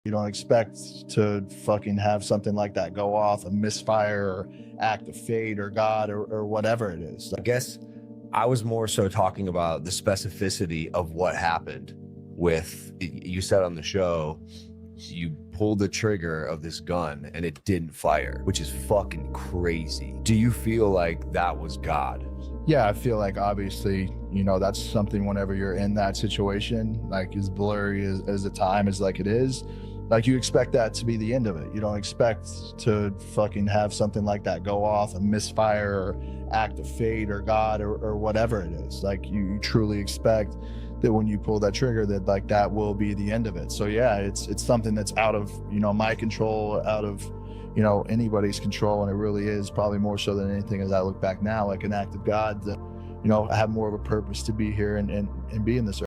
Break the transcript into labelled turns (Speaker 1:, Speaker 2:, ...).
Speaker 1: You don't expect to fucking have something like that go off, a misfire or act of fate or God or whatever it is.
Speaker 2: I guess I was more so talking about the specificity of what happened with, you said on the show, you pulled the trigger of this gun and it didn't fire, which is fucking crazy. Do you feel like that was God?
Speaker 1: Yeah, I feel like obviously, that's something whenever you're in that situation, like as blurry as the time is like it is, like you expect that to be the end of it. You don't expect to fucking have something like that go off, a misfire or act of fate or God or whatever it is. Like you truly expect that when you pull that trigger that like that will be the end of it. So yeah, it's something that's out of, my control, out of, anybody's control. And it really is probably more so than anything as I look back now, like an act of God that, I have more of a purpose to be here and be in this earth.